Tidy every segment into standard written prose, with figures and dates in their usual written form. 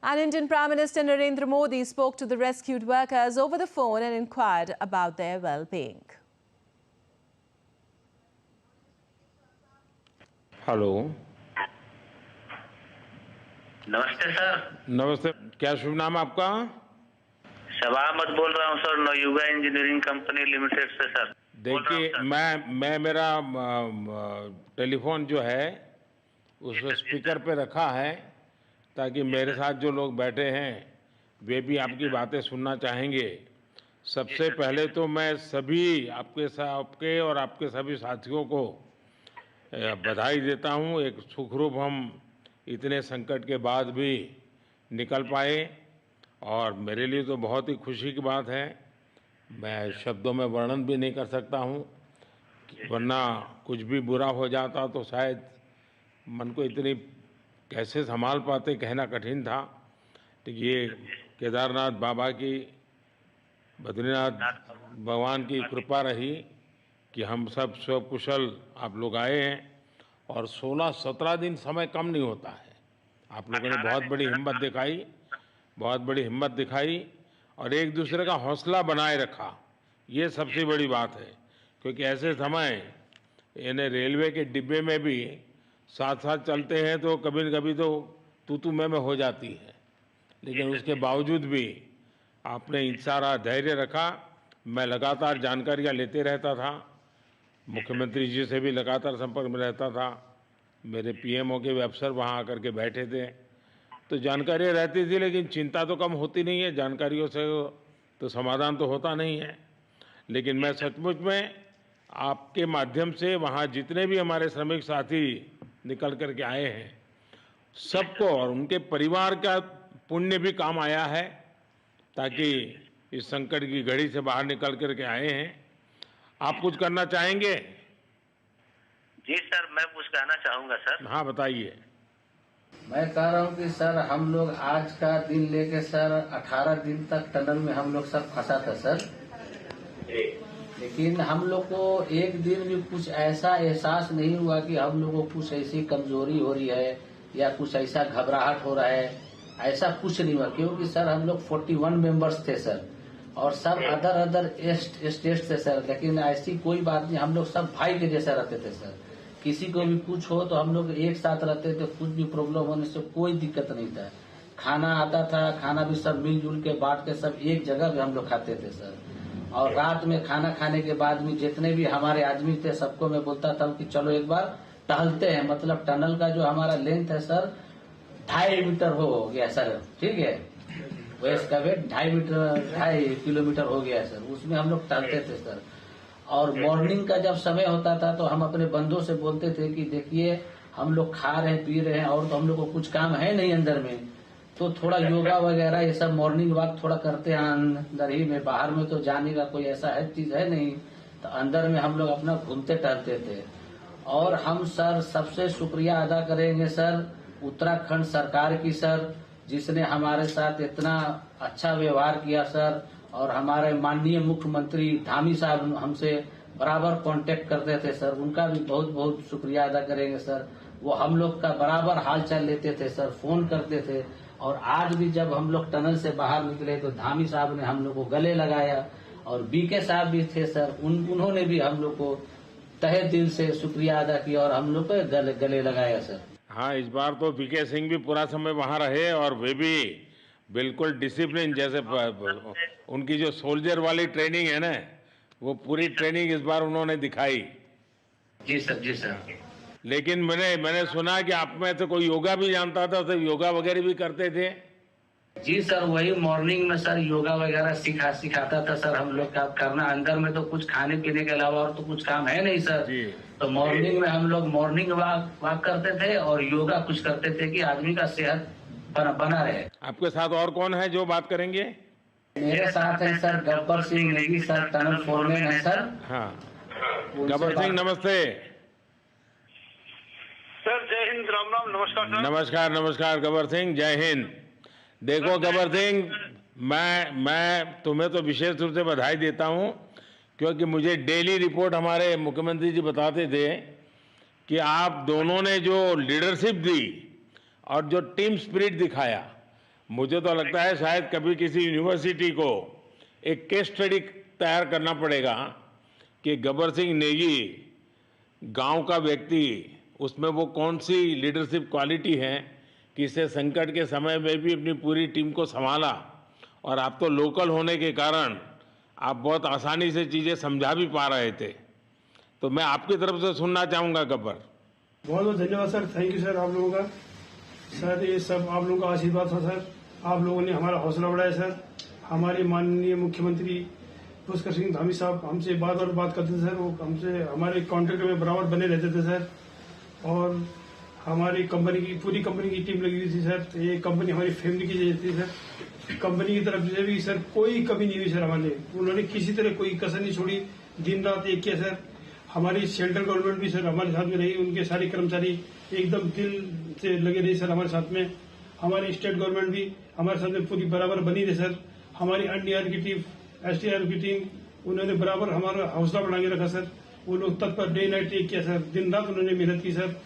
And Indian Prime Minister Narendra Modi spoke to the rescued workers over the phone and inquired about their well-being. Hello, नमस्ते sir. नमस्ते। क्या शुभ नाम आपका? शबा अहमद बोल रहा हूँ sir, Navayuga engineering company limited से सर। देखिए, मैं मेरा टेलीफोन जो है उस स्पीकर पे रखा है ताकि मेरे साथ जो लोग बैठे हैं वे भी आपकी बातें सुनना चाहेंगे। सबसे पहले तो मैं सभी आपके और आपके सभी साथियों को बधाई देता हूँ। एक सुखरूप हम इतने संकट के बाद भी निकल पाए और मेरे लिए तो बहुत ही खुशी की बात है। मैं शब्दों में वर्णन भी नहीं कर सकता हूँ, वरना कुछ भी बुरा हो जाता तो शायद मन को इतनी कैसे संभाल पाते कहना कठिन था। तो ये केदारनाथ बाबा की, बद्रीनाथ भगवान की कृपा रही कि हम सब स्वकुशल आप लोग आए हैं और 16-17 दिन समय कम नहीं होता है। आप लोगों ने बहुत बड़ी हिम्मत दिखाई और एक दूसरे का हौसला बनाए रखा। ये सबसे बड़ी बात है, क्योंकि ऐसे समय यानी रेलवे के डिब्बे में भी साथ साथ चलते हैं तो कभी न कभी तो तू मैं हो जाती है, लेकिन उसके बावजूद भी आपने सारा धैर्य रखा। मैं लगातार जानकारियाँ लेते रहता था, मुख्यमंत्री जी से भी लगातार संपर्क में रहता था, मेरे पीएमओ के भी अफसर वहाँ आकर के बैठे थे, तो जानकारियाँ रहती थी, लेकिन चिंता तो कम होती नहीं है। जानकारियों से तो समाधान तो होता नहीं है। लेकिन मैं सचमुच में आपके माध्यम से वहाँ जितने भी हमारे श्रमिक साथी निकल कर के आए हैं सबको और उनके परिवार का पुण्य भी काम आया है, ताकि इस संकट की घड़ी से बाहर निकल कर के आए हैं। आप कुछ करना चाहेंगे? जी सर, मैं कुछ कहना चाहूँगा सर। हाँ, बताइए। मैं कह रहा हूँ कि सर हम लोग आज का दिन लेके सर 18 दिन तक टनल में हम लोग सब फंसा था सर, लेकिन हम लोग को एक दिन भी कुछ ऐसा एहसास नहीं हुआ कि हम लोग को कुछ ऐसी कमजोरी हो रही है या कुछ ऐसा घबराहट हो रहा है। ऐसा कुछ नहीं हुआ, क्योंकि सर हम लोग 41 मेंबर्स थे सर और सब अदर स्टेट से सर, लेकिन ऐसी कोई बात नहीं। हम लोग सब भाई के जैसा रहते थे सर। किसी को भी कुछ हो तो हम लोग एक साथ रहते थे, कुछ भी प्रॉब्लम होने से कोई दिक्कत नहीं था। खाना आता था, खाना भी सब मिलजुल के बांट के सब एक जगह भी हम लोग खाते थे सर। और रात में खाना खाने के बाद में जितने भी हमारे आदमी थे सबको मैं बोलता था कि चलो एक बार टहलते हैं। मतलब टनल का जो हमारा लेंथ है सर 2.5 मीटर हो गया सर, ठीक है, वेस्ट का वेट 2.5 किलोमीटर हो गया सर। उसमें हम लोग टहलते थे सर। और मॉर्निंग का जब समय होता था तो हम अपने बंदों से बोलते थे कि देखिए हम लोग खा रहे हैं, पी रहे हैं और तो हम लोग को कुछ काम है नहीं अंदर में, तो थोड़ा योगा वगैरह ये सब मॉर्निंग वॉक थोड़ा करते हैं अंदर ही में। बाहर में तो जाने का कोई ऐसा है चीज है नहीं, तो अंदर में हम लोग अपना घूमते टहलते थे। और हम सर सबसे शुक्रिया अदा करेंगे सर उत्तराखंड सरकार की सर, जिसने हमारे साथ इतना अच्छा व्यवहार किया सर। और हमारे माननीय मुख्यमंत्री धामी साहब हमसे बराबर कांटेक्ट करते थे सर, उनका भी बहुत बहुत शुक्रिया अदा करेंगे सर। वो हम लोग का बराबर हालचाल लेते थे सर, फोन करते थे। और आज भी जब हम लोग टनल से बाहर निकले तो धामी साहब ने हम लोग को गले लगाया और बीके साहब भी थे सर, उन्होंने भी हम लोग को तहे दिल से शुक्रिया अदा किया और हम लोग को गले लगाया सर। हाँ, इस बार तो बीके सिंह भी पूरा समय वहाँ रहे और वे भी बिल्कुल डिसिप्लिन, जैसे उनकी जो सोल्जर वाली ट्रेनिंग है ना, वो पूरी ट्रेनिंग इस बार उन्होंने दिखाई। जी सर, जी सर। लेकिन मैंने सुना कि आप में तो कोई योगा भी जानता था, तो योगा वगैरह भी करते थे? जी सर, वही मॉर्निंग में सर योगा वगैरह सिखाता था सर। हम लोग का करना अंदर में तो कुछ खाने पीने के अलावा और तो कुछ काम है नहीं सर जी। तो मॉर्निंग में हम लोग मॉर्निंग वॉक करते थे और योगा कुछ करते थे कि आदमी का सेहत बना रहे। आपके साथ और कौन है जो बात करेंगे? मेरे साथ है sir Gabbar Singh Negi sir, tunnel foreman है सर। हाँ, गब्बर सिंह नमस्ते सर। जय हिंद, राम राम, नमस्कार सर। नमस्कार नमस्कार गब्बर सिंह, जय हिंद। देखो गब्बर सिंह, मैं तुम्हें तो विशेष रूप से बधाई देता हूँ, क्योंकि मुझे डेली रिपोर्ट हमारे मुख्यमंत्री जी बताते थे कि आप दोनों ने जो लीडरशिप दी और जो टीम स्पिरिट दिखाया मुझे तो लगता है शायद कभी किसी यूनिवर्सिटी को एक केस स्टडी तैयार करना पड़ेगा कि गब्बर सिंह नेगी गांव का व्यक्ति, उसमें वो कौन सी लीडरशिप क्वालिटी है कि इसे संकट के समय में भी अपनी पूरी टीम को संभाला। और आप तो लोकल होने के कारण आप बहुत आसानी से चीज़ें समझा भी पा रहे थे। तो मैं आपकी तरफ से सुनना चाहूँगा गब्बर। बहुत बहुत धन्यवाद सर, थैंक यू सर आप लोगों का। सर ये सब आप लोगों का आशीर्वाद था सर, आप लोगों ने हमारा हौसला बढ़ाया सर। हमारे माननीय मुख्यमंत्री पुष्कर सिंह धामी साहब हमसे बात करते थे सर, वो हमसे हमारे कॉन्ट्रैक्ट में बराबर बने रहते थे सर। और हमारी कंपनी की पूरी कंपनी की टीम लगी हुई थी सर। ये कंपनी हमारी फैमिली की जैसी थी सर। कंपनी की तरफ से भी सर कोई कमी नहीं हुई सर हमारे, उन्होंने किसी तरह कोई कसर नहीं छोड़ी, दिन रात एक किया सर। हमारी सेंट्रल गवर्नमेंट भी सर हमारे साथ में रही, उनके सारे कर्मचारी एकदम दिल से लगे रहे सर हमारे साथ में। हमारी स्टेट गवर्नमेंट भी हमारे साथ में पूरी बराबर बनी रही सर। हमारी एनडीआर की टीम, एसडीआर की टीम, उन्होंने बराबर हमारा हौसला बढ़ा के रखा सर। वो लोग तत्पर डे नाइट एक किया सर, दिन रात उन्होंने मेहनत की सर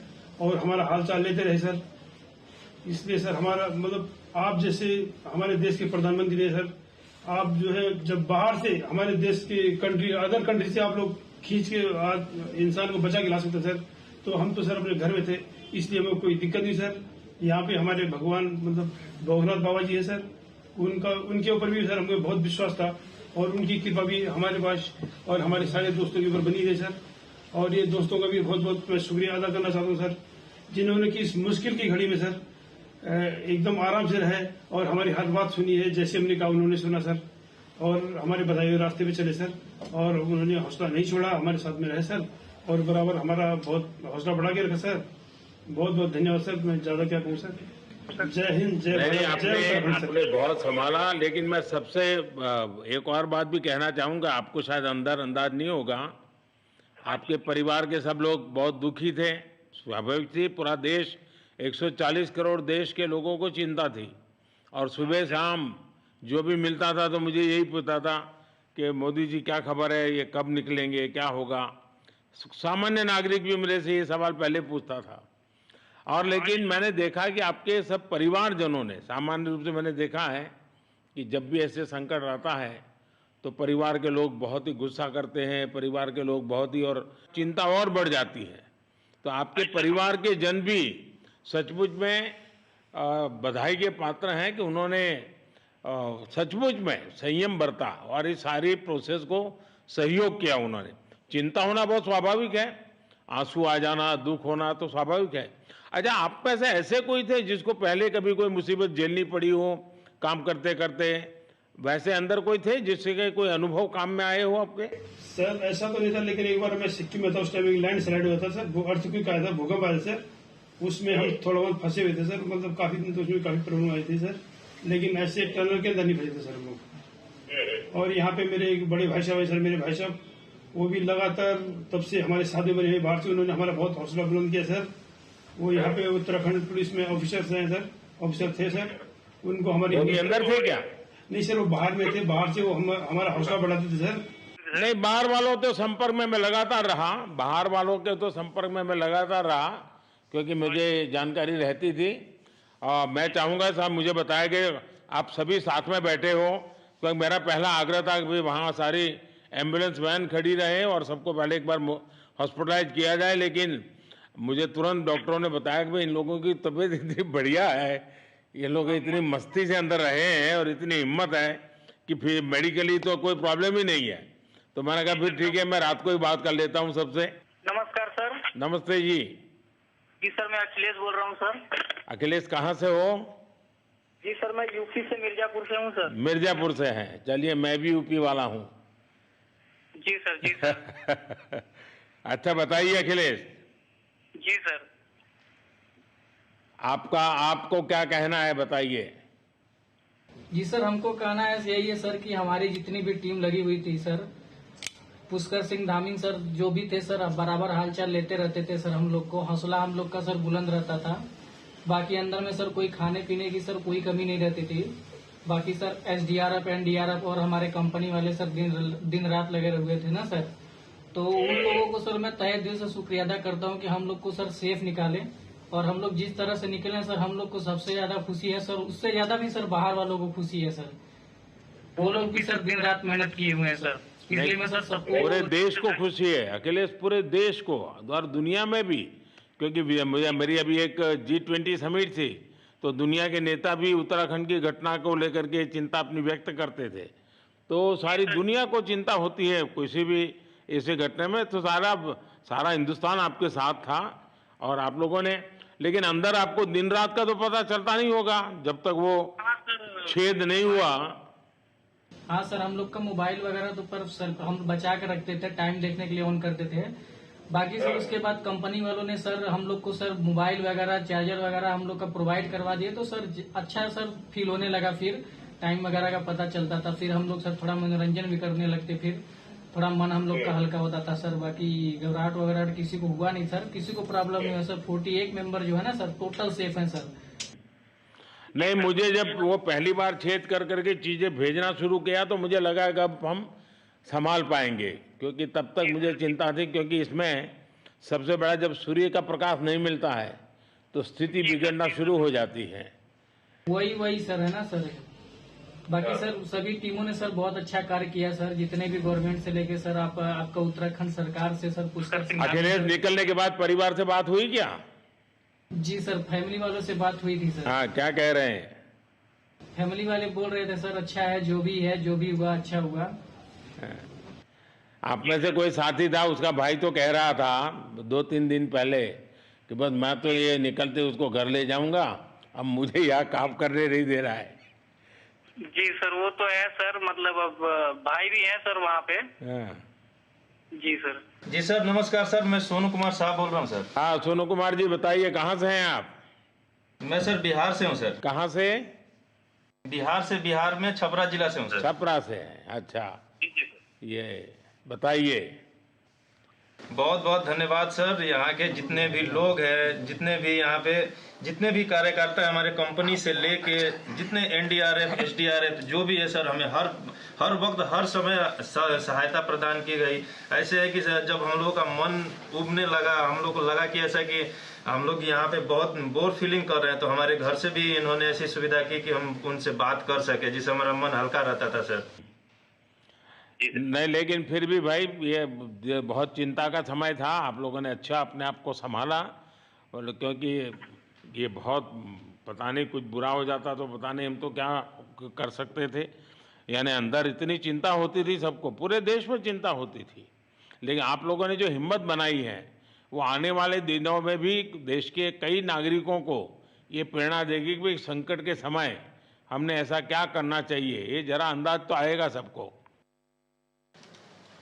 और हमारा हालचाल लेते रहे सर। इसलिए सर हमारा मतलब आप जैसे हमारे देश के प्रधानमंत्री है सर, आप जो है जब बाहर से हमारे देश के कंट्री अदर कंट्री से आप लोग खींच के इंसान को बचा के ला सकते सर, तो हम तो सर अपने घर में थे, इसलिए हमें कोई दिक्कत नहीं सर। यहाँ पे हमारे भगवान मतलब भोगनाथ बाबा जी है सर, उनके ऊपर भी सर हमें बहुत विश्वास था और उनकी कृपा भी हमारे पास और हमारे सारे दोस्तों के ऊपर बनी रही सर। और ये दोस्तों का भी बहुत बहुत मैं शुक्रिया अदा करना चाहता हूँ सर, जिन्होंने कि इस मुश्किल की घड़ी में सर एकदम आराम से रहे और हमारी हर बात सुनी है, जैसे हमने कहा उन्होंने सुना सर और हमारे बताए हुए रास्ते पे चले सर। और उन्होंने हौसला नहीं छोड़ा, हमारे साथ में रहे सर और बराबर हमारा बहुत हौसला बढ़ा के रखा सर। बहुत बहुत धन्यवाद सर, मैं ज्यादा क्या कहूँ सर। जय हिंद, जय भारत, जय उत्तराखंड सर। आपने बहुत संभाला, लेकिन मैं सबसे एक और बात भी कहना चाहूँगा। आपको शायद अंदाज नहीं होगा, आपके परिवार के सब लोग बहुत दुखी थे, स्वाभाविक थी। पूरा देश 140 करोड़ देश के लोगों को चिंता थी और सुबह शाम जो भी मिलता था तो मुझे यही पूछता था कि मोदी जी क्या खबर है, ये कब निकलेंगे, क्या होगा। सामान्य नागरिक भी मेरे से ये सवाल पहले पूछता था। और लेकिन मैंने देखा कि आपके सब परिवारजनों ने, सामान्य रूप से मैंने देखा है कि जब भी ऐसे संकट आता है तो परिवार के लोग बहुत ही गुस्सा करते हैं, परिवार के लोग बहुत ही और चिंता और बढ़ जाती है। तो आपके परिवार के जन भी सचमुच में बधाई के पात्र हैं कि उन्होंने सचमुच में संयम बरता और इस सारी प्रोसेस को सहयोग किया उन्होंने। चिंता होना बहुत स्वाभाविक है, आंसू आ जाना, दुख होना तो स्वाभाविक है। अच्छा, आप में से ऐसे कोई थे जिसको पहले कभी कोई मुसीबत झेलनी पड़ी हो काम करते करते? वैसे अंदर कोई थे जिससे कोई अनुभव काम में आए हो आपके? सर ऐसा तो नहीं था, लेकिन एक बार मैं सिक्किम में था, उस टाइम लैंड स्लाइड हुआ था सर, अर्थक्वेक आया था, भूकंप आया सर। उसमें हम थोड़ा बहुत फंसे हुए थे सर, मतलब काफी दिन तो उसमें काफी प्रॉब्लम आई थी सर, लेकिन ऐसे टनल के अंदर नहीं फंसे थे सर हम लोग। और यहाँ पे मेरे एक बड़े भाई साहब है सर, मेरे भाई साहब वो भी लगातार तब से हमारे साथ बने हुए बाहर से, उन्होंने हमारा बहुत हौसला बुलंद किया सर। वो यहाँ पे उत्तराखंड पुलिस में ऑफिसर्स हैं सर, ऑफिसर थे सर, उनको हमारी अंदर थे क्या? नहीं सर, वो बाहर में थे, बाहर से वो हमारा हौसला बढ़ाते थे सर। नहीं, बाहर वालों तो संपर्क में मैं लगातार रहा, बाहर वालों के तो संपर्क में मैं लगातार रहा क्योंकि मुझे जानकारी रहती थी। मैं चाहूँगा साहब मुझे बताया कि आप सभी साथ में बैठे हो, क्योंकि मेरा पहला आग्रह था कि वहाँ सारी एम्बुलेंस वैन खड़ी रहे और सबको पहले एक बार हॉस्पिटलाइज किया जाए। लेकिन मुझे तुरंत डॉक्टरों ने बताया कि भाई इन लोगों की तबीयत इतनी बढ़िया है, ये लोग इतनी मस्ती से अंदर रहे हैं और इतनी हिम्मत है कि फिर मेडिकली तो कोई प्रॉब्लम ही नहीं है। तो मैंने कहा फिर ठीक है, मैं रात को ही बात कर लेता हूँ सबसे। नमस्कार सर। नमस्ते जी। जी सर, मैं अखिलेश बोल रहा हूँ सर। अखिलेश कहाँ से हो? जी सर, मैं यूपी से मिर्जापुर से हूँ सर। मिर्जापुर से हैं, चलिए मैं भी यूपी वाला हूँ। जी सर, जी सर। अच्छा बताइए अखिलेश। जी सर। आपको क्या कहना है, बताइए। जी सर, हमको कहना है यही है सर कि हमारी जितनी भी टीम लगी हुई थी सर, पुष्कर सिंह धामी सर जो भी थे सर, बराबर हालचाल लेते रहते थे सर। हम लोग को हौसला हम लोग का सर बुलंद रहता था। बाकी अंदर में सर कोई खाने पीने की सर कोई कमी नहीं रहती थी। बाकी सर एसडीआरएफ, एनडीआरएफ और हमारे कंपनी वाले सर दिन रात लगे हुए थे ना सर। तो उन लोगों को सर मैं तहे दिल से शुक्रिया अदा करता हूँ कि हम लोग को सर सेफ निकाले और हम लोग जिस तरह से निकले हैं सर, हम लोग को सबसे ज्यादा खुशी है सर, उससे ज्यादा भी सर बाहर वालों को खुशी है सर। वो लोग भी सर दिन रात मेहनत किए हुए हैं सर, इसलिए मैं सर सबको पूरे देश को खुशी है, अखिलेश, पूरे देश को और दुनिया में भी, क्योंकि मेरी अभी एक G20 समिट थी, तो दुनिया के नेता भी उत्तराखंड की घटना को लेकर के चिंता अपनी व्यक्त करते थे। तो सारी दुनिया को चिंता होती है किसी भी ऐसे घटना में, तो सारा हिंदुस्तान आपके साथ था और आप लोगों ने, लेकिन अंदर आपको दिन रात का तो पता चलता नहीं होगा जब तक वो छेद नहीं हुआ। हाँ सर, हम लोग का मोबाइल वगैरह तो पर सर हम बचा के रखते थे, टाइम देखने के लिए ऑन करते थे। बाकी सर उसके बाद कंपनी वालों ने सर हम लोग को सर मोबाइल वगैरह, चार्जर वगैरह हम लोग का प्रोवाइड करवा दिए, तो सर अच्छा सर फील होने लगा, फिर टाइम वगैरह का पता चलता था, फिर हम लोग सर थोड़ा मनोरंजन भी करने लगते, फिर थोड़ा मन हम लोग का हल्का होता था सर। बाकी घबराहट वगैरह किसी को हुआ नहीं सर, किसी को प्रॉब्लम नहीं है सर। 48 मेंबर जो है ना सर, टोटल सेफ है सर। नहीं, मुझे जब वो पहली बार छेद कर करके चीजें भेजना शुरू किया तो मुझे लगा कि अब हम संभाल पाएंगे, क्योंकि तब तक मुझे चिंता थी, क्योंकि इसमें सबसे बड़ा जब सूर्य का प्रकाश नहीं मिलता है तो स्थिति बिगड़ना शुरू हो जाती है। वही सर है ना सर। बाकी सर सभी टीमों ने सर बहुत अच्छा कार्य किया सर, जितने भी गवर्नमेंट से लेके सर आपका उत्तराखंड सरकार से सर पुष्कर सिंह। अखिलेश, निकलने के बाद परिवार से बात हुई क्या? जी सर, फैमिली वालों से बात हुई थी सर। हाँ, क्या कह रहे हैं? फैमिली वाले बोल रहे थे सर अच्छा है, जो भी हुआ अच्छा हुआ। आप में से कोई साथी था, उसका भाई तो कह रहा था 2-3 दिन पहले कि बस मैं तो ये निकलते उसको घर ले जाऊंगा, अब मुझे यहाँ काम करने नहीं दे रहा है। जी सर, वो तो है सर, मतलब अब भाई भी है सर वहाँ पे। हाँ। जी सर। जी सर, नमस्कार सर, मैं सोनू कुमार साहब बोल रहा हूँ सर। हाँ, सोनू कुमार जी, बताइए कहाँ से हैं आप? मैं सर बिहार से हूँ सर। कहाँ से? बिहार में छपरा जिला से हूँ सर। छपरा से हैं, अच्छा। ये बताइए। बहुत बहुत धन्यवाद सर। यहाँ के जितने भी लोग हैं, जितने भी यहाँ पे जितने भी कार्यकर्ता है, हमारे कंपनी से लेके जितने NDRF, SDRF जो भी है सर, हमें हर वक्त हर समय सहायता प्रदान की गई। ऐसे है कि सर जब हम लोग का मन उबने लगा, हम लोग को लगा कि ऐसा कि हम लोग यहाँ पे बहुत बोर फीलिंग कर रहे हैं, तो हमारे घर से भी इन्होंने ऐसी सुविधा की कि हम उनसे बात कर सके, जिससे हमारा मन हल्का रहता था सर। नहीं, लेकिन फिर भी भाई ये बहुत चिंता का समय था, आप लोगों ने अच्छा अपने आप को संभाला, और क्योंकि ये बहुत पता नहीं कुछ बुरा हो जाता तो पता नहीं हम तो क्या कर सकते थे। यानी अंदर इतनी चिंता होती थी, सबको, पूरे देश में चिंता होती थी, लेकिन आप लोगों ने जो हिम्मत बनाई है वो आने वाले दिनों में भी देश के कई नागरिकों को ये प्रेरणा देगी कि संकट के समय हमने ऐसा क्या करना चाहिए, ये जरा अंदाज तो आएगा सबको।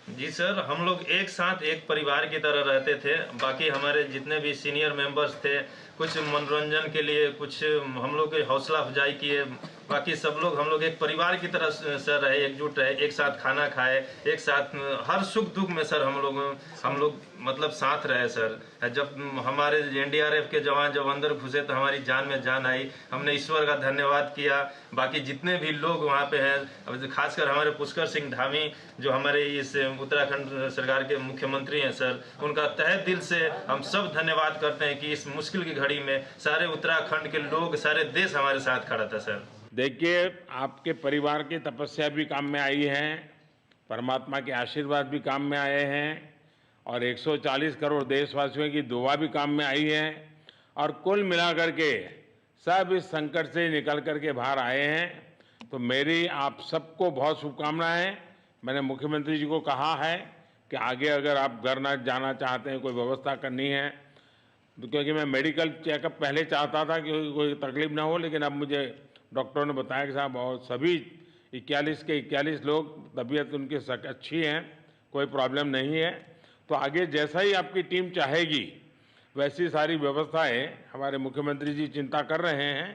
जी सर, हम लोग एक साथ एक परिवार की तरह रहते थे। बाकी हमारे जितने भी सीनियर मेंबर्स थे, कुछ मनोरंजन के लिए, कुछ हम लोग के हौसला अफजाई किए, बाकी सब लोग हम लोग एक परिवार की तरह सर रहे, एकजुट रहे, एक साथ खाना खाए, एक साथ हर सुख दुख में सर हम लोग मतलब साथ रहे सर। जब हमारे NDRF के जवान जब अंदर घुसे तो हमारी जान में जान आई, हमने ईश्वर का धन्यवाद किया। बाकी जितने भी लोग वहाँ पे हैं, खासकर हमारे पुष्कर सिंह धामी जो हमारे इस उत्तराखंड सरकार के मुख्यमंत्री हैं सर, उनका तहे दिल से हम सब धन्यवाद करते हैं कि इस मुश्किल की घड़ी में सारे उत्तराखंड के लोग, सारे देश हमारे साथ खड़ा था सर। देखिए, आपके परिवार की तपस्या भी काम में आई है, परमात्मा के आशीर्वाद भी काम में आए हैं, और 140 करोड़ देशवासियों की दुआ भी काम में आई है, और कुल मिलाकर के सब इस संकट से निकल करके बाहर आए हैं। तो मेरी आप सबको बहुत शुभकामनाएं। मैंने मुख्यमंत्री जी को कहा है कि आगे अगर आप घर न जाना चाहते हैं, कोई व्यवस्था करनी है, तो क्योंकि मैं मेडिकल चेकअप पहले चाहता था कि कोई तकलीफ ना हो, लेकिन अब मुझे डॉक्टरों ने बताया कि साहब और सभी 41 के 41 लोग तबीयत उनकी अच्छी है, कोई प्रॉब्लम नहीं है। तो आगे जैसा ही आपकी टीम चाहेगी वैसी सारी व्यवस्थाएं हमारे मुख्यमंत्री जी चिंता कर रहे हैं।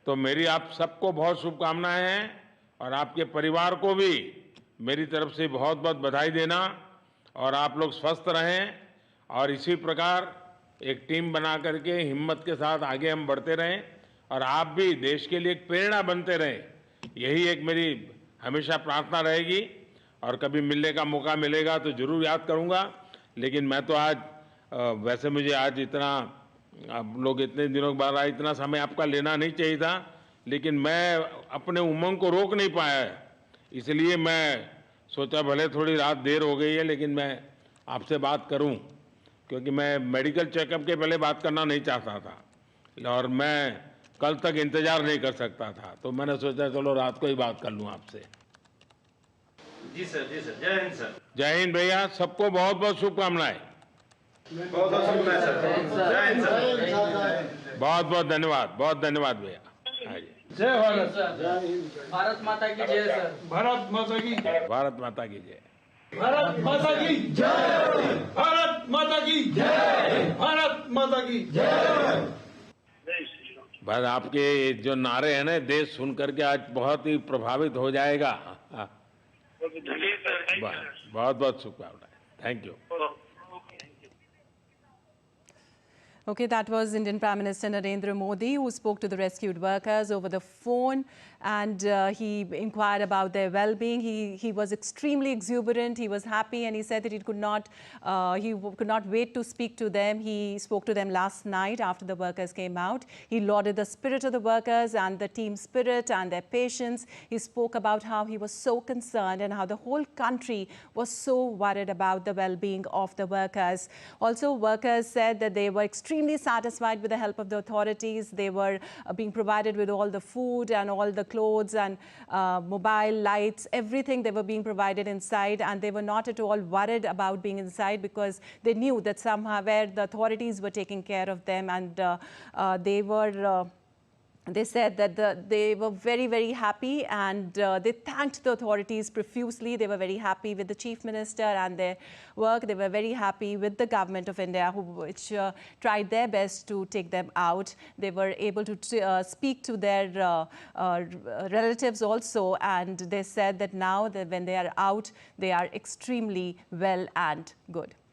तो मेरी आप सबको बहुत शुभकामनाएं हैं, और आपके परिवार को भी मेरी तरफ से बहुत बहुत बधाई देना, और आप लोग स्वस्थ रहें, और इसी प्रकार एक टीम बना करके हिम्मत के साथ आगे हम बढ़ते रहें, और आप भी देश के लिए एक प्रेरणा बनते रहें। यही एक मेरी हमेशा प्रार्थना रहेगी, और कभी मिलने का मौका मिलेगा तो जरूर याद करूंगा। लेकिन मैं तो आज वैसे मुझे आज इतना आप लोग इतने दिनों के बाद आए, इतना समय आपका लेना नहीं चाहिए था, लेकिन मैं अपने उमंग को रोक नहीं पाया, इसलिए मैं सोचा भले थोड़ी रात देर हो गई है लेकिन मैं आपसे बात करूं, क्योंकि मैं मेडिकल चेकअप के पहले बात करना नहीं चाहता था और मैं कल तक इंतजार नहीं कर सकता था, तो मैंने सोचा चलो रात को ही बात कर लूं आपसे। जी सर, जय हिंद सर। जय हिंद भैया, सबको बहुत बहुत शुभकामनाएं। बहुत बहुत शुभकामनाएं सर। जय हिंद सर। बहुत बहुत धन्यवाद भैया। हाँ जी। जय भारत। भारत माता की जय सर। भारत माता की जय। भारत माता की जय। भारत माता की जय। भारत माता की जय। भारत माता की जय। बस आपके जो नारे हैं ना, देश सुन करके आज बहुत ही प्रभावित हो जाएगा। बहुत बहुत शुभकामनाएं। Thank you. Okay, that was Indian Prime Minister Narendra Modi, who spoke to the rescued workers over the phone, and he inquired about their well-being. He was extremely exuberant. He was happy, and he said that could not wait to speak to them. He spoke to them last night after the workers came out. He lauded the spirit of the workers and the team spirit and their patience. He spoke about how he was so concerned and how the whole country was so worried about the well-being of the workers. Also, workers said that they were extremely satisfied with the help of the authorities. They were being provided with all the food and all the clothes and mobile lights, everything they were being provided inside, and they were not at all worried about being inside because they knew that somehow where the authorities were taking care of them, and they said that they were very, very happy, and they thanked the authorities profusely. They were very happy with the Chief Minister and their work. They were very happy with the government of India, which tried their best to take them out. They were able to speak to their relatives also, and they said that now that when they are out, they are extremely well and good.